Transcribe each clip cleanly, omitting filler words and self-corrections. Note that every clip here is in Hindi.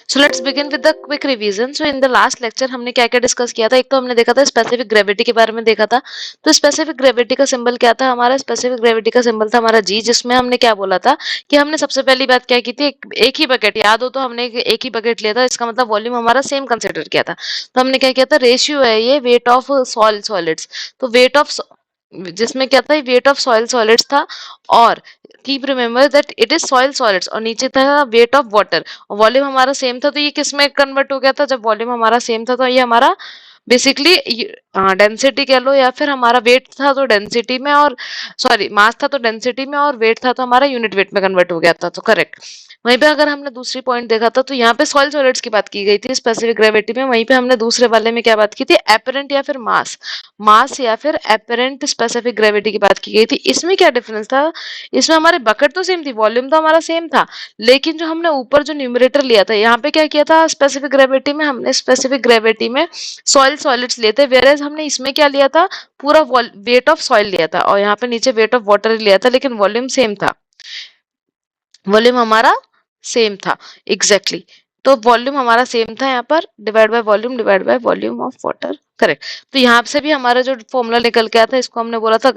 So let's begin with the quick revision. So in the last lecture हमने क्या क्या डिस्कस किया था। एक तो हमने देखा था स्पेसिफिक ग्रेविटी के बारे में देखा था। तो स्पेसिफिक ग्रेविटी का सिंबल क्या था हमारा? स्पेसिफिक ग्रेविटी का सिंबल था हमारा जी, जिसमें हमने क्या बोला था कि हमने सबसे पहली बात क्या की थी, एक ही बकेट, याद हो तो हमने एक ही बकेट लिया था, इसका मतलब वॉल्यूम हमारा सेम कंसिडर किया था। तो हमने क्या किया था, रेशियो है ये वेट ऑफ सॉइल सॉलिड्स। तो वेट ऑफ, जिसमें क्या था, वेट ऑफ सॉइल सॉलिड्स था। और keep remember that it is soil solids, और नीचे था वेट ऑफ वाटर। वॉल्यूम हमारा सेम था, तो ये किस में कन्वर्ट हो गया था? जब वॉल्यूम हमारा सेम था तो ये हमारा बेसिकली डेंसिटी कह लो, या फिर हमारा वेट था तो डेंसिटी में, और सॉरी मास था तो डेंसिटी में, और वेट था तो हमारा यूनिट वेट में कन्वर्ट हो गया था। तो करेक्ट। वहीं पे अगर हमने दूसरी पॉइंट देखा था, तो यहाँ पे सॉइल सॉलिड्स की बात की गई थी स्पेसिफिक ग्रेविटी में। वहीं पे हमने दूसरे वाले में क्या बात की थी? एपरेंट या फिर मास, मास या फिर एपरेंट स्पेसिफिक ग्रेविटी की बात की गई थी। इसमें क्या डिफरेंस था? इसमें हमारे बकेट तो सेम थी, वॉल्यूम तो हमारा सेम था, लेकिन जो हमने ऊपर जो न्यूमरेटर लिया था, यहाँ पे क्या किया था? स्पेसिफिक ग्रेविटी में हमने स्पेसिफिक ग्रेविटी में सॉइल सॉलिड्स लिए थे, वेयर एज हमने इसमें क्या लिया था? पूरा वेट ऑफ सॉइल लिया था, और यहाँ पे नीचे वेट ऑफ वाटर लिया था, लेकिन वॉल्यूम सेम था। वॉल्यूम हमारा सेम था, एग्जैक्टली तो वॉल्यूम हमारा सेम था यहाँ पर, divide by volume divide by volume of water. Correct. तो यहाँ से भी हमारा जो फॉर्मूला निकल के आया था, इसको हमने बोला था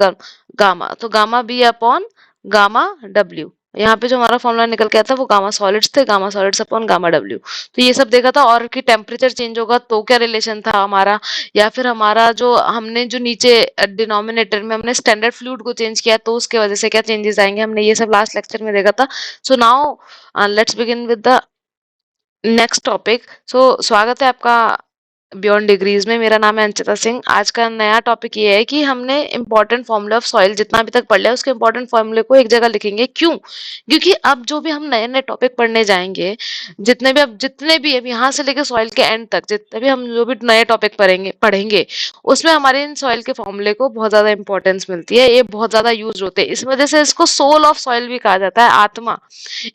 गामा। तो gamma B upon gamma W. यहाँ पे जो हमारा फॉर्मूला निकल के आया था वो गामा सॉलिड्स थे, gamma solids upon gamma W. तो ये सब देखा था। और कि टेम्परेचर चेंज होगा तो क्या रिलेशन था हमारा, या फिर हमारा जो हमने जो नीचे डिनोमिनेटर में हमने स्टैंडर्ड फ्लूइड को चेंज किया तो उसके वजह से क्या चेंजेस आएंगे, हमने ये सब लास्ट लेक्चर में देखा था। So now let's begin with the next topic. So स्वागत है आपका बियॉन्ड डिग्रीज में। मेरा नाम है अंचिता सिंह। आज का नया टॉपिक ये है कि हमने इंपॉर्टेंट फॉर्मूले ऑफ सॉइल जितना अभी तक पढ़ लिया उसके इंपॉर्टेंट फॉर्मूले को एक जगह लिखेंगे। क्यों? क्योंकि अब जो भी हम नए नए टॉपिक पढ़ने जाएंगे, जितने भी अब यहाँ से लेकर सॉइल के एंड तक जितने भी हम जो भी नए टॉपिक पढ़ेंगे पढ़ेंगे उसमें हमारे इन सॉइल के फॉर्मूले को बहुत ज्यादा इंपॉर्टेंस मिलती है, ये बहुत ज्यादा यूज होते हैं। इस वजह से इसको सोल ऑफ सॉइल भी कहा जाता है, आत्मा।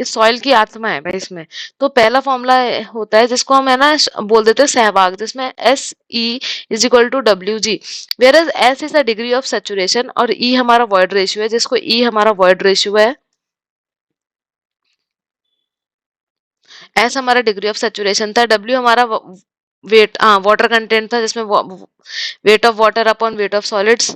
इस सॉइल की आत्मा है भाई इसमें। तो पहला फॉर्मूला होता है जिसको हम है ना बोल देते हैं सहवाग, जिसमें S E is equal to W G, whereas S is the degree of saturation और ई हमारा वॉइड रेशियो है, जिसको ई हमारा वॉइड रेशियो है, एस हमारा डिग्री ऑफ सेचुरेशन था, डब्ल्यू हमारा वेट वाटर कंटेंट था, जिसमें weight of water upon weight of solids,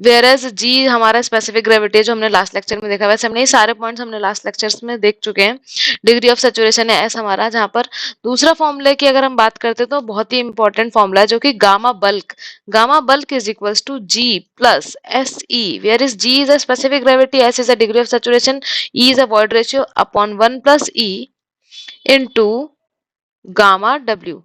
whereas G हमारा स्पेसिफिक ग्रेविटी जो हमने लास्ट लेक्चर में देखा। वैसे हमने ये सारे पॉइंट्स हमने लास्ट लेक्चर्स में देख चुके हैं। डिग्री ऑफ सेचुरेशन है एस हमारा, जहां पर दूसरा फॉर्मूले की अगर हम बात करते हैं तो बहुत ही इंपॉर्टेंट फॉर्मूला है जो कि gamma bulk is equals to G plus S E, where is G is a specific gravity, S is a degree of saturation, E is a void ratio upon 1 plus E into gamma W.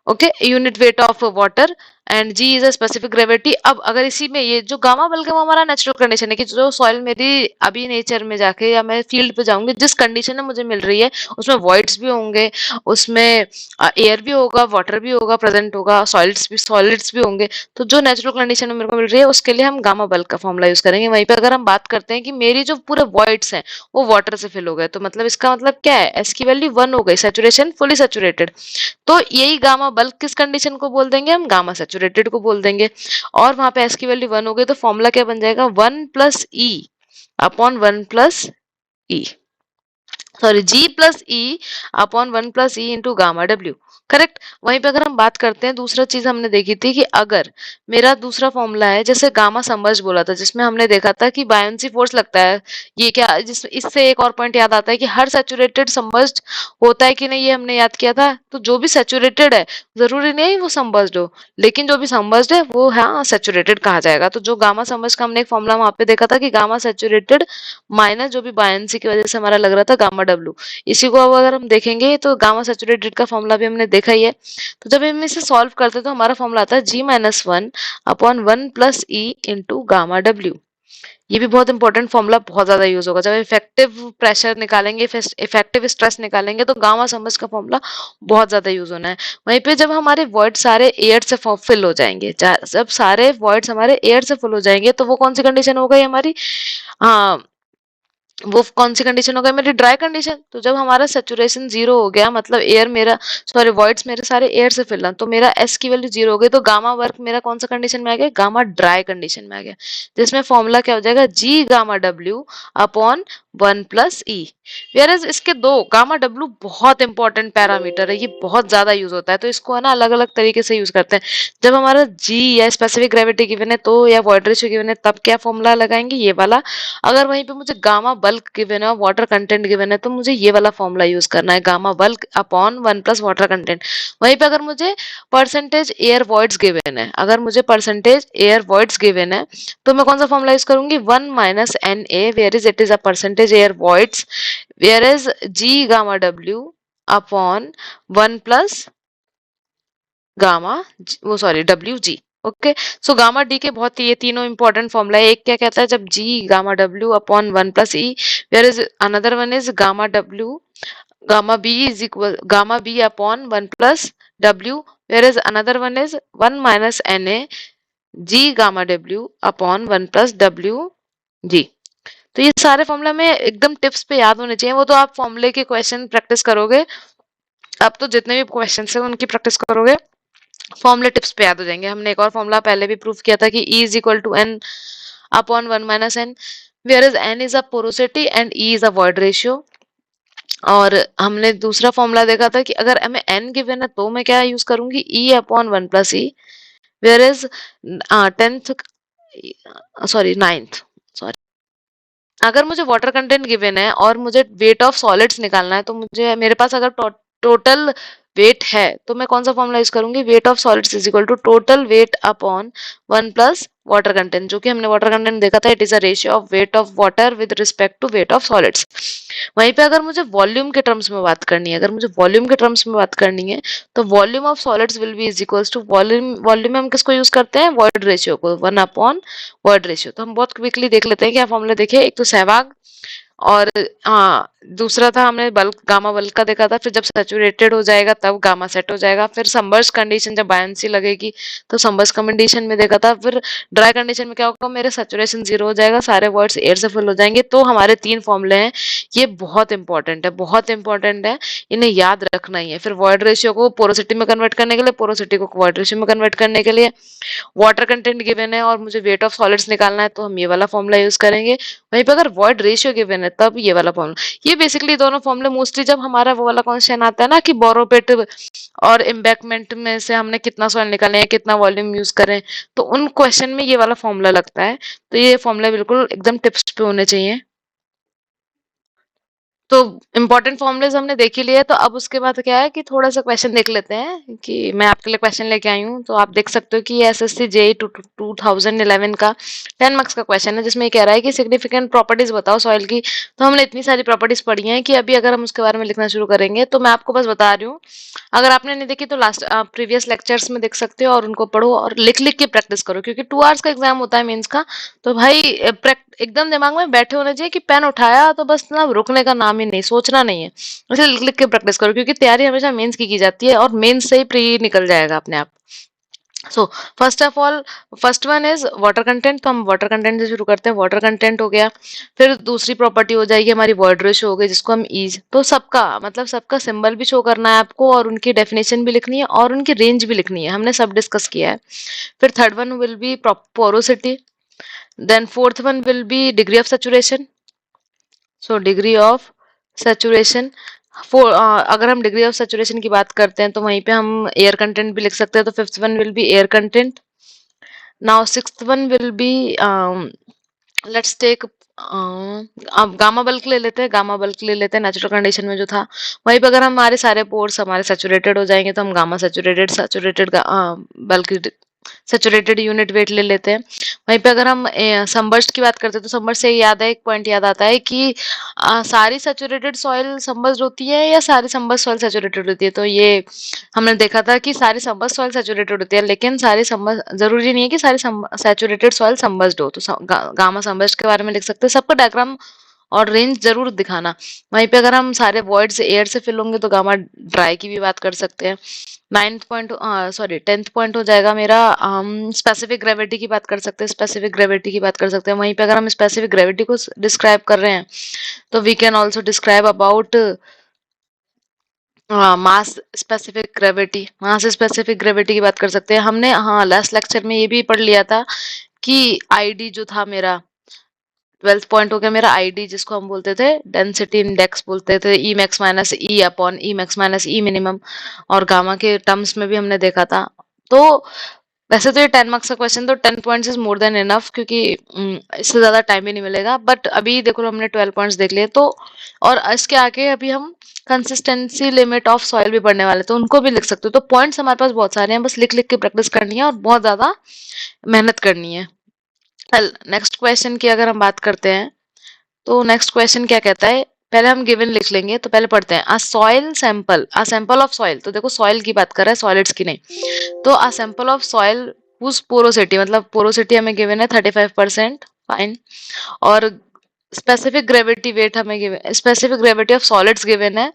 Okay, unit weight of water and G is a specific gravity. अब अगर इसी में ये जो गामा बल्कि वो हमारा नेचुरल कंडीशन है कि जो सॉइल मेरी अभी नेचर में जाके या मैं फील्ड पे जाऊंगी जिस कंडीशन में मुझे मिल रही है उसमें वॉइड्स भी होंगे, उसमें एयर भी होगा, वाटर भी होगा, प्रेजेंट होगा, सॉलिड्स भी होंगे। तो जो नेचुरल कंडीशन में मेरे को मिल रही है उसके लिए हम गामा बल्क का फॉर्मूला यूज करेंगे। वहीं पे अगर हम बात करते हैं कि मेरी जो पूरे वॉइड्स हैं वो वाटर से फिल हो गए, तो मतलब इसका मतलब क्या है? एस की वैल्यू 1 हो गई, सेचुरेशन फुली सेचुरेटेड। तो यही गामा बल्क किस कंडीशन को बोल देंगे? हम गामा सैचुरेटेड को बोल देंगे। और वहां पे एस की वैल्यू 1 हो गई तो फॉर्मूला क्या बन जाएगा? 1 plus E upon 1 plus E, sorry G plus E upon 1 plus E into gamma W. Correct. वहीं पे अगर हम बात करते हैं, दूसरा चीज हमने देखी थी कि अगर मेरा दूसरा फॉर्मूला है जैसे गामा सबमर्ज बोला था, जिसमें हमने देखा था कि बायोन्सी फोर्स लगता है। ये क्या, जिस इससे एक और पॉइंट याद आता है कि हर सैचुरेटेड सबमर्ज्ड होता है कि नहीं, ये हमने याद किया था। तो जो भी सैचुरेटेड है जरूरी नहीं वो सबमर्ज्ड हो, लेकिन जो भी सबमर्ज्ड है वो हाँ सैचुरेटेड कहा जाएगा। तो जो गामा सबमर्ज का हमने एक फॉर्मूला वहां पे देखा था कि गामा सैचुरेटेड माइनस जो भी बायन्सी की वजह से हमारा लग रहा था गामा डब्ल्यू। इसी को अब अगर हम देखेंगे तो गामा सैचुरेटेड का फॉर्मूला भी हमने देखा ही है। तो जब हम इसे सॉल्व करते हैं तो हमारा फॉर्मूला आता है G minus 1 upon 1 plus E into gamma W. ये भी बहुत इंपॉर्टेंट फॉर्मूला, बहुत ज्यादा यूज होगा जब इफेक्टिव प्रेशर निकालेंगे, इफेक्टिव स्ट्रेस निकालेंगे, तो गामा समझ का फॉर्मूला बहुत ज्यादा यूज होना है। वहीं पे जब हमारे वर्ड सारे एयर से फिल हो जाएंगे, जब सारे वर्ड्स हमारे एयर से फिल हो जाएंगे तो वो कौन सी कंडीशन हो गई हमारी? हाँ, वो कौन सी कंडीशन हो गई मेरी? Dry condition. तो जब हमारा सेचुरेशन जीरो हो गया, मतलब एयर मेरा, सॉरी वॉइड्स मेरे सारे एयर से फिल हैं, तो मेरा एस की वैल्यू जीरो हो गई, तो गामा वर्क मेरा कौन सा कंडीशन में आ गया? गामा ड्राई कंडीशन में आ गया, जिसमें फॉर्मूला क्या हो जाएगा? जी गामा डब्ल्यू अपॉन 1 + ई। वेयरएज इसके दो, गामा डब्ल्यू बहुत इंपॉर्टेंट पैरामीटर है, ये बहुत ज्यादा यूज होता है, तो इसको है ना अलग अलग तरीके से यूज करते हैं। जब हमारा जी या स्पेसिफिक ग्रेविटी गिवन है तो, या वॉइड रेशियो गिवन है, तब क्या फॉर्मूला लगाएंगे? ये वाला। अगर वहीं पे मुझे गामा बल्क गिवन है और वाटर कंटेंट गिवन है, तो मुझे ये वाला फॉर्मूला यूज करना है, gamma bulk upon 1 + water content. वहीं पे अगर मुझे परसेंटेज एयर वॉइड्स गिवन है, अगर मुझे परसेंटेज एयर वॉइड्स गिवन है, तो मैं कौन सा फॉर्मूला यूज करूंगी? 1 - Na, where is it is a percentage air voids, where is G gamma W upon 1 + gamma, वो sorry W G. Okay, so gamma D के बहुत ये तीनों इंपॉर्टेंट फॉर्मूला है। एक क्या कहता है? जब G gamma W upon 1 + E, where is another one is gamma W, gamma B is equal gamma B upon 1 + W, where is another one is 1 - Na G gamma W upon 1 + W G. तो ये सारे फॉर्मूला में एकदम टिप्स पे याद होने चाहिए, वो तो आप फॉर्मूले के क्वेश्चन प्रैक्टिस करोगे, अब तो जितने भी क्वेश्चन है उनकी प्रैक्टिस करोगे, फॉर्मूले टिप्स पे याद हो जाएंगे। हमने एक और फॉर्मूला पहले भी प्रूव किया था कि E is equal to N upon 1 - N, where is N is a porosity and E is a void ratio. और हमने दूसरा फॉर्मूला देखा था कि अगर हमें N गिवन है तो मैं क्या यूज करूंगी? E upon 1 + E, where is 10th, sorry 9th, sorry, अगर मुझे वाटर कंटेंट गिवन है और मुझे वेट ऑफ सॉलिड्स निकालना है, तो मुझे, मेरे पास अगर टोटल वेट है, तो मैं कौन सा फॉर्मूला यूज करूंगी? Weight of solids is equal to total weight upon 1 + water content, जो कि हमने वाटर कंटेंट देखा था, it is a ratio of weight of water with respect to weight of solids. वहीं पे अगर मुझे वॉल्यूम के टर्म्स में बात करनी है, अगर मुझे वॉल्यूम के टर्म्स में बात करनी है, तो volume of solids will be is equals to volume, volume में हम किसको यूज करते हैं? वॉइड रेशियो को, 1/वॉइड रेशियो। तो हम बहुत क्विकली देख लेते हैं क्या फॉर्मूला देखे। एक तो सहवाग, और हाँ, दूसरा था हमने बल्क, गामा बल्क का देखा था। फिर जब सैचुरेटेड हो जाएगा तब गामा सेट हो जाएगा। फिर संबर्स कंडीशन, जब बायंसी लगेगी तो संबर्स कंडीशन में देखा था। फिर ड्राई कंडीशन में क्या होगा? मेरे सैचुरेशन जीरो हो जाएगा, सारे वर्ड्स एयर से फुल हो जाएंगे। तो हमारे तीन फॉर्मूले हैं, ये बहुत इंपॉर्टेंट है, बहुत इंपॉर्टेंट है, इन्हें याद रखना ही है। फिर वॉइड रेशियो को पोरोसिटी में कन्वर्ट करने के लिए, पोरोसिटी को वॉइड रेशियो में कन्वर्ट करने के लिए, वाटर कंटेंट गिवन है और मुझे वेट ऑफ सॉलिड्स निकालना है, तो हम ये वाला फॉर्मूला यूज करेंगे। वहीं पे अगर वॉइड रेशियो गिवन है तब ये वाला फॉर्मूला। ये बेसिकली दोनों फॉर्मूले मोस्टली जब हमारा वो वाला क्वेश्चन आता है ना कि बोरोपेट और एम्बैकमेंट में से हमने कितना सॉइल निकाले हैं, कितना वॉल्यूम यूज करें, तो उन क्वेश्चन में ये वाला फॉर्मूला लगता है। तो ये फॉर्मूला बिल्कुल एकदम टिप्स पे होने चाहिए। तो इम्पोर्टेंट फॉर्मूलेज हमने देख ही लिए, तो अब उसके बाद क्या है कि थोड़ा सा क्वेश्चन देख लेते हैं, कि मैं आपके लिए क्वेश्चन लेके आई हूँ। तो आप देख सकते हो कि ये एसएससी जेई 2011 का 10 मार्क्स का क्वेश्चन है, जिसमें ये कह रहा है कि सिग्निफिकेंट प्रॉपर्टीज बताओ सॉइल की। तो हमने इतनी सारी प्रॉपर्टीज पढ़ी हैं कि अभी अगर हम उसके बारे में लिखना शुरू करेंगे, तो मैं आपको बस बता रही हूँ। अगर आपने नहीं देखी तो लास्ट प्रीवियस लेक्चर्स में देख सकते हो, और उनको पढ़ो और लिख लिख के प्रैक्टिस करो, क्योंकि 2 आवर्स का एग्जाम होता है मेंस का। तो भाई एकदम दिमाग में बैठे होने चाहिए कि पेन उठाया तो बस ना, रुकने का नाम ही नहीं, सोचना नहीं है, उसे लिख लिख के प्रैक्टिस करो, क्योंकि तैयारी हमेशा मेंस की जाती है, और मेंस से ही प्री निकल जाएगा अपने आप। So first of all, first one is water content. तो हम वाटर कंटेंट से शुरू करते हैं। वाटर कंटेंट हो गया, फिर दूसरी प्रॉपर्टी हो जाएगी हमारी वॉइड रेशियो हो गई, जिसको हम ईज, तो सबका मतलब सबका सिंबल भी शो करना है आपको, और उनकी डेफिनेशन भी लिखनी है, और उनकी रेंज भी लिखनी है, हमने सब डिस्कस किया है। फिर third one will B porosity, then fourth one will be degree of saturation. So degree of saturation, अगर हम डिग्री ऑफ सेचुरेशन की बात करते हैं तो वहीं पे हम एयर कंटेंट भी लिख सकते हैं। तो fifth one will be air content. Now sixth one will be, let's take, अब गामा बल्क ले लेते हैं, गामा बल्क ले लेते हैं नेचुरल कंडीशन में जो था। वहीं पे अगर हमारे सारे पोर्स हमारे सैचुरेटेड हो जाएंगे, तो हम gamma saturated saturated bulk saturated unit weight ले लेते हैं। वहीं पे अगर हम सनबर्स्ट की बात करते हैं, तो सनबर्स्ट से याद है, एक पॉइंट याद आता है कि सारी सैचुरेटेड सॉइल सनबर्स्ट होती है या सारी सनबर्स्ट सॉइल सैचुरेटेड होती है। तो ये हमने देखा था कि सारी सनबर्स्ट सॉइल सैचुरेटेड होती है, लेकिन सारी सनबर्स्ट जरूरी नहीं है कि सारी सैचुरेटेड सॉइल सनबर्स्ट हो। तो गामा सनबर्स्ट के बारे में लिख सकते हैं। सबका डायग्राम और रेंज जरूर दिखाना। वहीं पे अगर हम सारे वॉइड से एयर से फिल होंगे तो गामा ड्राई की भी बात कर सकते हैं। 10th पॉइंट हो जाएगा मेरा, हम स्पेसिफिक ग्रेविटी की बात कर सकते हैं, स्पेसिफिक ग्रेविटी की बात कर सकते हैं। वहीं पे अगर हम स्पेसिफिक ग्रेविटी को डिस्क्राइब कर रहे हैं तो we can also describe about mass specific gravity. Mass specific gravity की बात कर सकते हैं। हमने हाँ लास्ट लेक्चर में ये भी पढ़ लिया था कि आईडी जो था मेरा 12th पॉइंट हो गया मेरा आईडी, जिसको हम बोलते थे डेंसिटी इंडेक्स बोलते थे, ई मैक्स माइनस ई अपॉन ई मैक्स माइनस ई मिनिमम, और गामा के टर्म्स में भी हमने देखा था। तो वैसे तो ये 10 मार्क्स का क्वेश्चन, तो 10 points is more than enough, क्योंकि इससे ज्यादा टाइम भी नहीं मिलेगा। बट अभी देखो हमने 12 पॉइंट्स देख लिए, तो और इसके आगे अभी हम कंसिस्टेंसी लिमिट ऑफ सॉइल भी पढ़ने वाले, तो उनको भी लिख सकते हो। तो पॉइंट्स हमारे पास बहुत सारे हैं, बस लिख लिख के प्रैक्टिस करनी है और बहुत ज्यादा मेहनत करनी है। नेक्स्ट क्वेश्चन की अगर हम बात करते हैं तो नेक्स्ट क्वेश्चन क्या कहता है, पहले हम गिवन लिख लेंगे, तो पहले पढ़ते हैं। अ सैंपल ऑफ सॉइल, तो देखो सॉइल की बात कर रहा है, सॉलिड्स की नहीं। तो a sample of soil whose porosity, मतलब पोरोसिटी हमें गिवन है 35%, फाइन। और स्पेसिफिक ग्रेविटी वेट हमें given, specific gravity of solids given है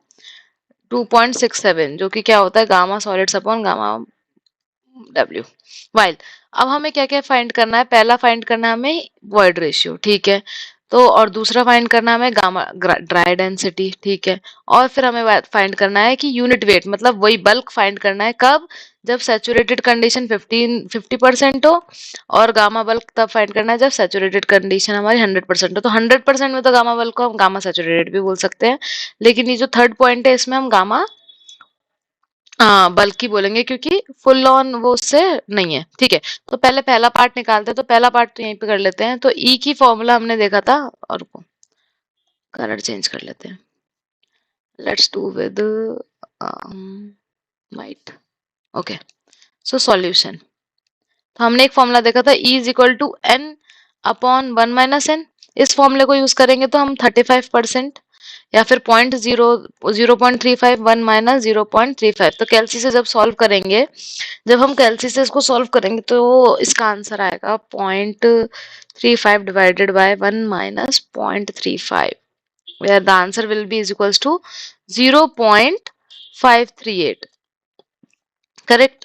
2.67, जो कि क्या होता है gamma solids upon gamma W while. अब हमें क्या क्या फाइंड करना है, पहला फाइंड करना है हमें वॉइड रेशियो, ठीक है। तो और दूसरा फाइंड करना है हमें गामा ड्राई डेंसिटी, ठीक है। और फिर हमें फाइंड करना है कि यूनिट वेट, मतलब वही बल्क फाइंड करना है कब, जब सैचुरेटेड कंडीशन 50% हो, और गामा बल्क तब फाइंड करना है जब सैचुरेटेड कंडीशन हमारी 100% हो। तो 100% में तो गामा बल्क को हम गामा सैचुरेटेड भी बोल सकते हैं, लेकिन ये जो थर्ड पॉइंट है इसमें हम गामा बल्कि बोलेंगे, क्योंकि फुल ऑन वो उससे नहीं है, ठीक है। तो पहले पहला पार्ट निकालते हैं, तो पहला पार्ट तो यहीं पे कर लेते हैं। तो ई की फॉर्मूला हमने देखा था, और कलर चेंज कर लेते हैं, let's do with white, okay. So solution, तो हमने एक फॉर्मूला देखा था E is equal to N upon 1 - n। इस फॉर्मूले को यूज करेंगे तो हम 35% या फिर 0.35 1 - 0.35। तो कैलसी से जब सॉल्व करेंगे, जब हम कैलसी से इसको सॉल्व करेंगे तो इसका आंसर आएगा 0.35 divided by 1 - 0.35, where the answer will be is equals to 0.538, correct.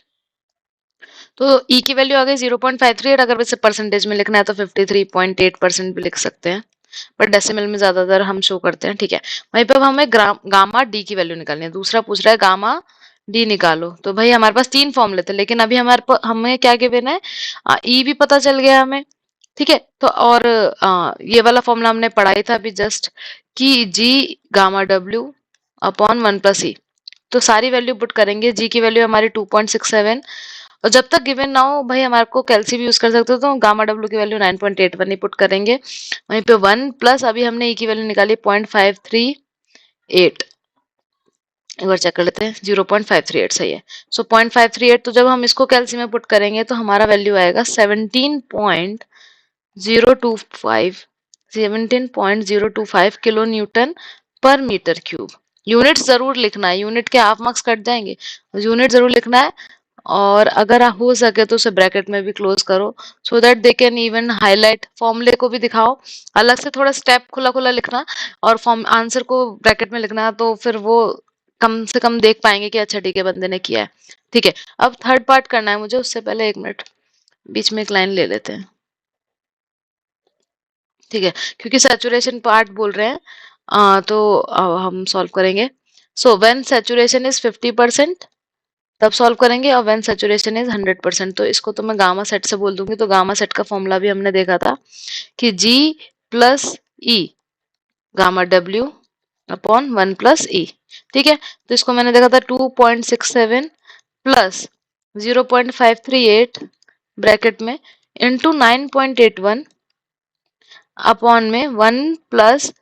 तो ई की वैल्यू आ गई 0.538। अगर वैसे परसेंटेज में लिखना है तो 53.8% भी लिख सकते हैं, पर डेसिमल में ज्यादातर हम शो करते हैं, ठीक है। वहीं पे अब हमें गामा डी की वैल्यू निकालनी है। दूसरा पूछ रहा है गामा डी निकालो, तो भाई हमारे पास 3 फॉर्मूले थे, लेकिन अभी हमें क्या गिवन है, ई भी पता चल गया हमें, ठीक है। तो और ये वाला फॉर्मूला हमने पढ़ा ही था अभी जस्ट, कि जी गामा डब्ल्यू अपॉन 1 + ई। तो सारी वैल्यू पुट करेंगे, जी की वैल्यू हमारी 2.67, और जब तक गिवन ना हो भाई हमारे को कैलसी भी यूज कर सकते हो, तो गामा डब्ल्यू की वैल्यू 9.81 ही पुट करेंगे। वहीं पे 1 प्लस अभी हमने ई की वैल्यू निकाली 0.538, एक बार चेक कर लेते हैं, 0.538 सही है। सो 0.538, तो जब हम इसको कैलसी में पुट करेंगे तो हमारा वैल्यू आएगा 17.025 किलो न्यूटन पर मीटर क्यूब। यूनिट जरूर लिखना है, यूनिट के हाफ मार्क्स कट जाएंगे, यूनिट जरूर लिखना है। और अगर हो सके तो उसे ब्रैकेट में भी क्लोज करो, so that they can even highlight. फॉर्मूले को भी दिखाओ, अलग से थोड़ा स्टेप खुला खुला लिखना, और फॉर्म आंसर को ब्रैकेट में लिखना, तो फिर वो कम से कम देख पाएंगे कि अच्छा ठीक है बंदे ने किया है, ठीक है। अब थर्ड पार्ट करना है मुझे, उससे पहले 1 मिनट बीच में एक लाइन ले लेते हैं, ठीक है, क्योंकि सैचुरेशन पार्ट बोल रहे हैं, तो हम सॉल्व करेंगे। सो व्हेन सैचुरेशन इज 50% तब सॉल्व करेंगे, और व्हेन सैचुरेशन इज 100%। तो इसको तो मैं गामा सेट से बोल दूंगी। तो गामा सेट का फॉर्मूला भी हमने देखा था कि G प्लस ई गामा डब्ल्यू अपॉन 1 + ई, ठीक है। तो इसको मैंने देखा था 2.67 प्लस 0.538 ब्रैकेट में इंटू 9.81 अपॉन में 1 +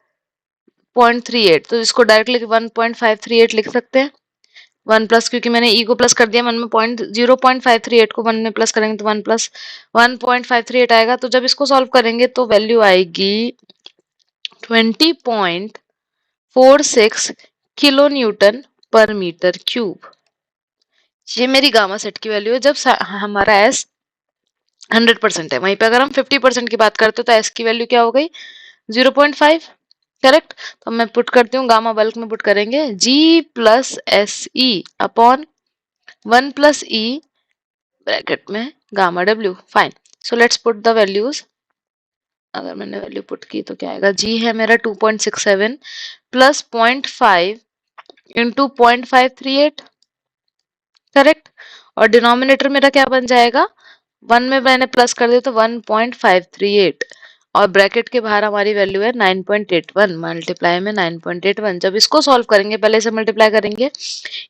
0.38। तो इसको डायरेक्टली 1.538 लिख सकते हैं। 1 प्लस, क्योंकि मैंने ई को प्लस कर दिया, 1 में 0.538 को 1 में प्लस करेंगे तो 1 + 1.538 आएगा। तो जब इसको सॉल्व करेंगे तो वैल्यू आएगी 20.46 किलो न्यूटन पर मीटर क्यूब। ये मेरी गामा सेट की वैल्यू है जब हमारा एस 100% है। वहीं पे अगर हम 50% की बात करते हैं तो एस की वैल्यू क्या हो गई 0.5, करेक्ट। तो मैं पुट करती हूँ, गामा बल्क में पुट करेंगे G plus S E upon 1 plus E bracket में gamma W. Fine. So let's put the values. अगर मैंने वैल्यू पुट की तो क्या आएगा, G है मेरा 2.67 प्लस 0.5 इंटू 0.538, करेक्ट। और डिनोमिनेटर मेरा क्या बन जाएगा, 1 में मैंने प्लस कर दिया तो 1.538 और ब्रैकेट के बाहर हमारी वैल्यू है 9.81 मल्टीप्लाई में 9.81। जब इसको सॉल्व करेंगे, पहले इसे मल्टीप्लाई करेंगे,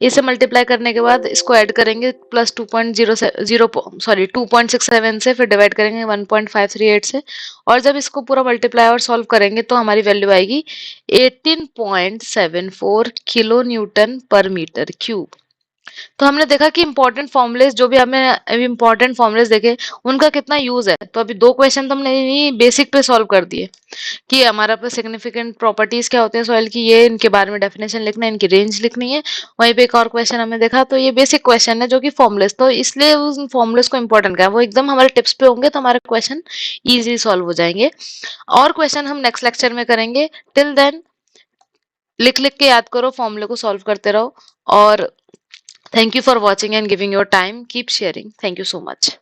इसे मल्टीप्लाई करने के बाद इसको ऐड करेंगे प्लस 2.67 से, फिर डिवाइड करेंगे 1.538 से, और जब इसको पूरा मल्टीप्लाई और सॉल्व करेंगे तो हमारी वैल्यू आएगी 18.74 किलो न्यूटन पर मीटर क्यूब। तो हमने देखा कि इंपॉर्टेंट फॉर्मुलेस, जो भी हमें इंपॉर्टेंट फॉर्मुलेस देखे उनका कितना यूज है। तो अभी 2 क्वेश्चन तो हमने यही बेसिक पे सॉल्व कर दिए कि हमारा पे सिग्निफिकेंट प्रॉपर्टीज क्या होते हैं सॉइल की, ये इनके बारे में डेफिनेशन लिखना है, इनकी रेंज लिखनी है। वहीं पे एक और क्वेश्चन हमने देखा, तो ये बेसिक क्वेश्चन है जो कि फॉर्मुलेस, तो इसलिए उन फॉर्मुलेस को इंपॉर्टेंट क्या है, वो एकदम हमारे टिप्स पे होंगे तो हमारे क्वेश्चन इजीली सॉल्व हो जाएंगे। और क्वेश्चन हम नेक्स्ट लेक्चर में करेंगे। टिल देन लिख लिख के याद करो, फॉर्मूले को सॉल्व करते रहो। और thank you for watching and giving your time. Keep sharing. Thank you so much.